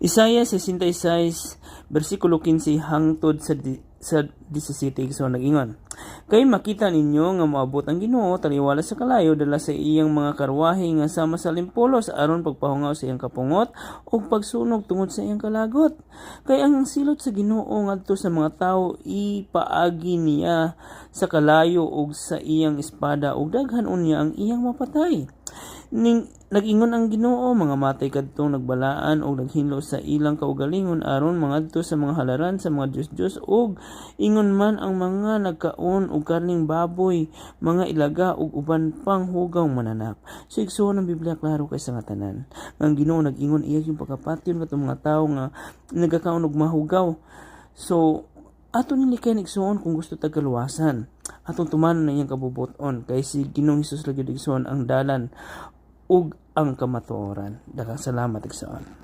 Isaiah 66, versikulo 15 hangtod sa 17 so nag-ingon. Kay makita ninyo nga moabot ang Ginoo taliwala sa kalayo dala sa iyang mga karwahe nga sama sa limpulos aron pagpahungaw sa iyang kapungot ug pagsunog tungod sa iyang kalagot. Kay ang silot sa Ginoo ngadto sa mga tawo ipaagi niya sa kalayo ug sa iyang espada ug daghan unya ang iyang mapatay. Nag-ingon ang Ginoo, mga matay kadtong nagbalaan o naghinlo sa ilang kaugalingon aron mangadto sa mga halaran sa mga Diyos-Diyos ug ingon man ang mga nagkaon og karning baboy, mga ilaga ug uban pang hugaw mananap. So igsoon ang Biblia klaro kay sa nga tanan. Ang Ginoo nag-ingon iya yung pagkapatyon kadtong mga tawo nga nagakaon og mahugaw. So ato nili kay igsoon kung gusto ta kaluwasan. Atong tumanon na iyang kabubuton kay si Ginoong Hesus lagi igsoon ang dalan ug ang kamatuoran. Daghang salamat igsoon.